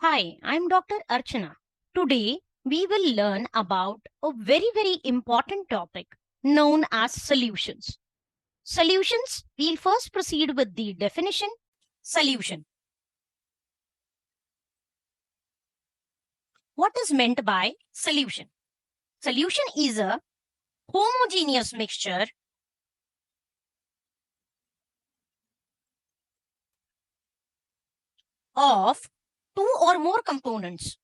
Hi, I'm Dr. Archana. Today, we will learn about a very important topic known as solutions. Solutions, we'll first proceed with the definition. Solution. What is meant by solution? Solution is a homogeneous mixture of two or more components.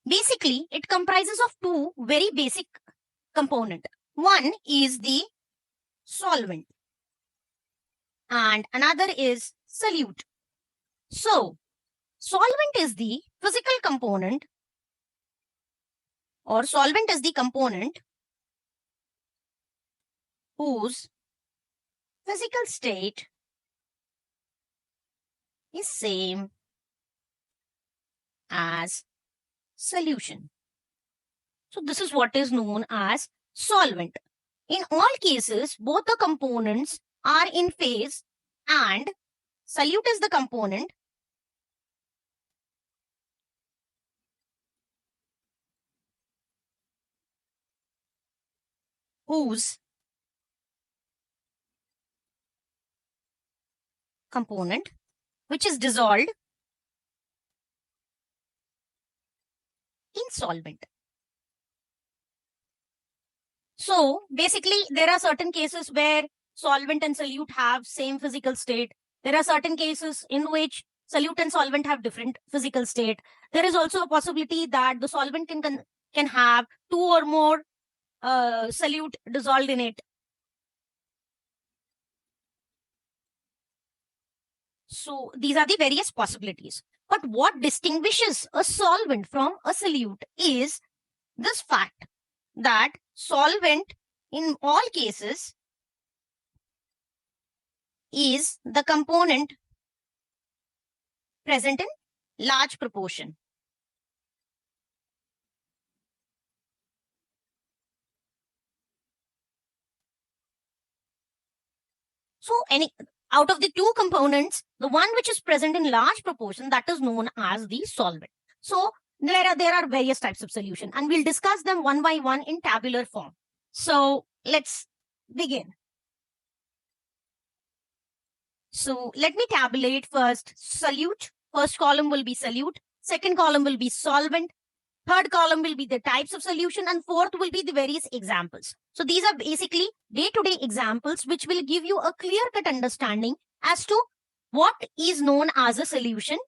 Basically, it comprises of two very basic components. One is the solvent and another is solute. So, solvent is the physical component or solvent is the component whose physical state is same as solution. So this is what is known as solvent. In all cases, both the components are in phase and solute is the component whose component which is dissolved in solvent. So basically, there are certain cases where solvent and solute have same physical state. There are certain cases in which solute and solvent have different physical state. There is also a possibility that the solvent can have two or more solute dissolved in it. So these are the various possibilities. But what distinguishes a solvent from a solute is this fact that solvent in all cases is the component present in large proportion. So out of the two components, the one which is present in large proportion, that is known as the solvent. So there are various types of solution and we'll discuss them one by one in tabular form. So let's begin. So let me tabulate first solute. First column will be solute. Second column will be solvent. Third column will be the types of solution and fourth will be the various examples. So these are basically day-to-day examples which will give you a clear-cut understanding as to what is known as a solution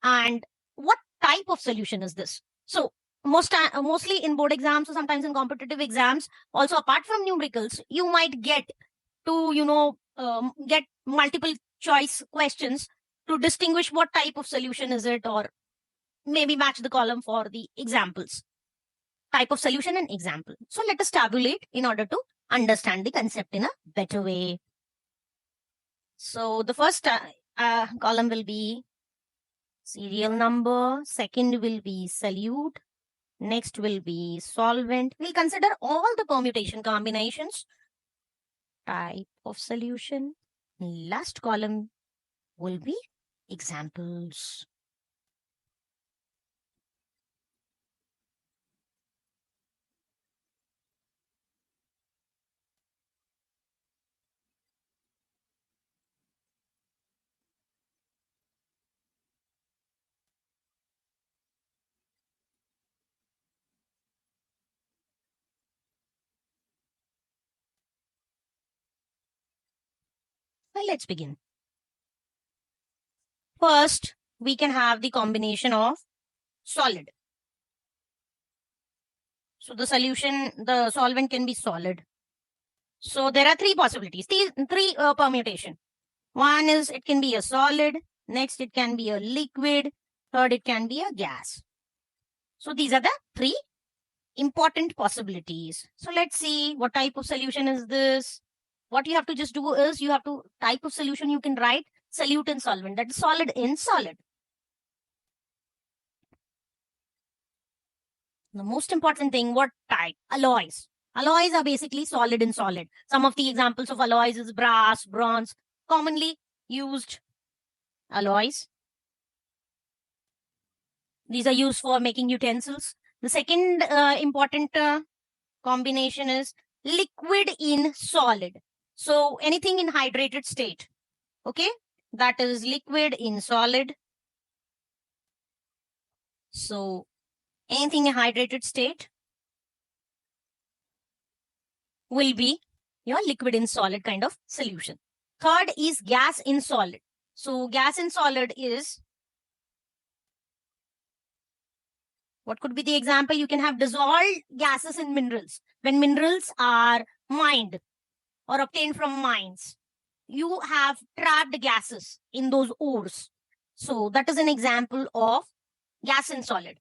and what type of solution is this. So mostly in board exams or sometimes in competitive exams, also apart from numericals, you might get to, get multiple choice questions to distinguish what type of solution is it, or maybe match the column for the examples, type of solution and example. So let us tabulate in order to understand the concept in a better way. So the first column will be serial number, second will be solute, next will be solvent. We'll consider all the permutation combinations, type of solution. Last column will be examples. Well, let's begin. First, we can have the combination of solid. So the solvent can be solid. So there are three possibilities, three permutation. One is it can be a solid, next it can be a liquid, third it can be a gas. So these are the three important possibilities. So let's see what type of solution is this. What you have to just do is you have to type of solution you can write solute in solvent, that is solid in solid. The most important thing, what type? Alloys. Alloys are basically solid in solid. Some of the examples of alloys is brass, bronze, commonly used alloys. These are used for making utensils. The second important combination is liquid in solid. So anything in hydrated state. Okay, that is liquid in solid. So anything in hydrated state will be your liquid in solid kind of solution. Third is gas in solid. So gas in solid is, what could be the example? You can have dissolved gases in minerals. When minerals are mined or obtained from mines, you have trapped gases in those ores. So that is an example of gas in solid.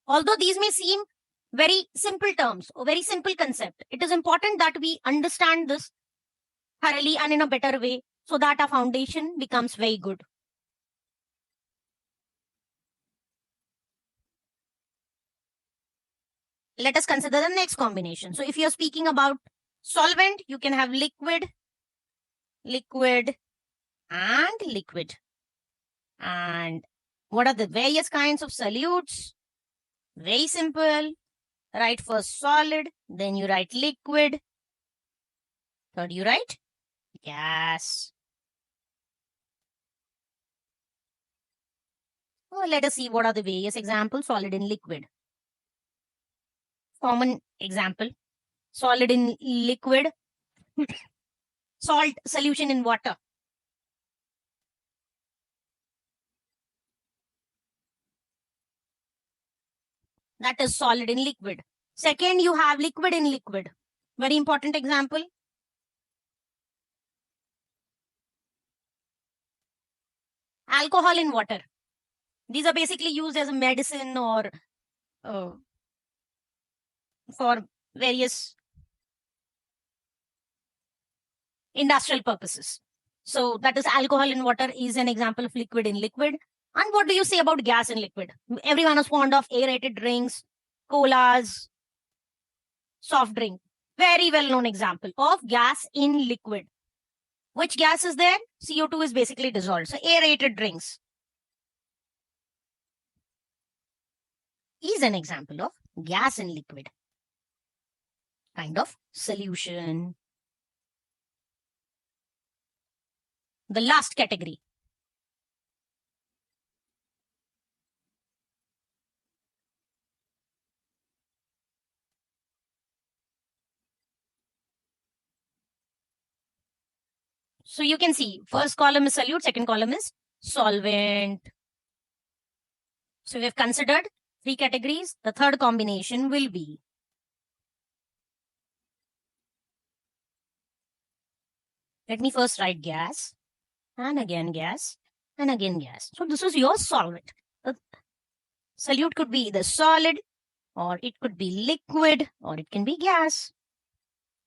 Although these may seem very simple terms or very simple concept, it is important that we understand this thoroughly and in a better way so that our foundation becomes very good. Let us consider the next combination. So if you're speaking about solvent, you can have liquid, liquid, and liquid. And what are the various kinds of solutes? Very simple. Write first solid, then you write liquid. Third, you write gas. Well, let us see what are the various examples. Solid in liquid. Common example. Solid in liquid. Salt solution in water. That is solid in liquid. Second, you have liquid in liquid. Very important example. Alcohol in water. These are basically used as a medicine or for various industrial purposes. So that is alcohol in water is an example of liquid in liquid. And what do you say about gas in liquid? Everyone is fond of aerated drinks, colas, soft drink. Very well known example of gas in liquid. Which gas is there? CO2 is basically dissolved. So aerated drinks is an example of gas in liquid kind of solution. The last category. So you can see first column is solute, second column is solvent. So we have considered three categories. The third combination will be let me first write gas and again gas and again gas. So this is your solvent. The solute could be either solid or it could be liquid or it can be gas.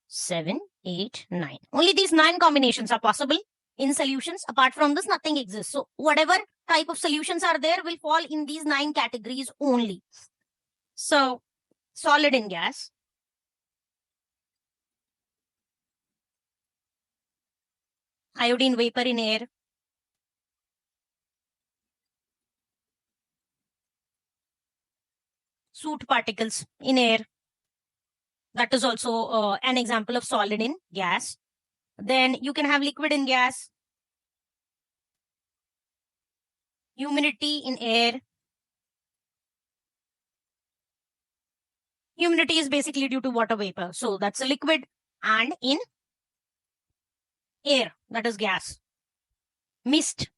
7, 8, 9. Only these 9 combinations are possible in solutions. Apart from this, nothing exists. So whatever type of solutions are there will fall in these 9 categories only. So solid in gas, iodine vapor in air, soot particles in air. That is also an example of solid in gas. Then you can have liquid in gas, humidity in air. Humidity is basically due to water vapor. So that's a liquid. And in air, that is gas. Mist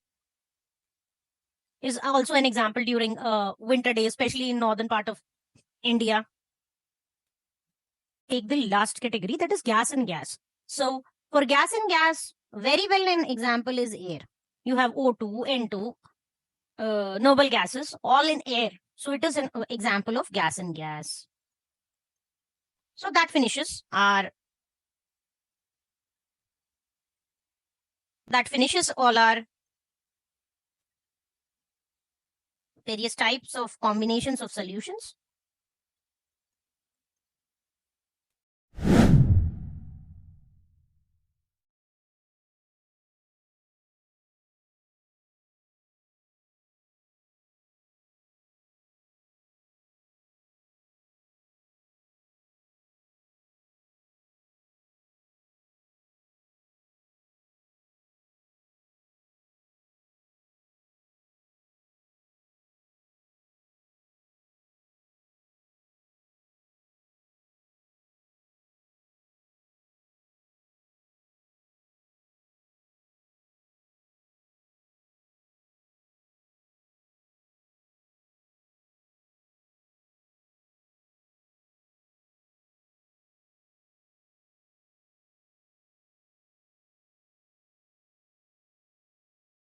is also an example during winter days, especially in northern part of India. Take the last category, that is gas and gas. So for gas and gas, very well known example is air. You have O2, N2, noble gases, all in air. So it is an example of gas and gas. So that finishes our That finishes all our various types of combinations of solutions.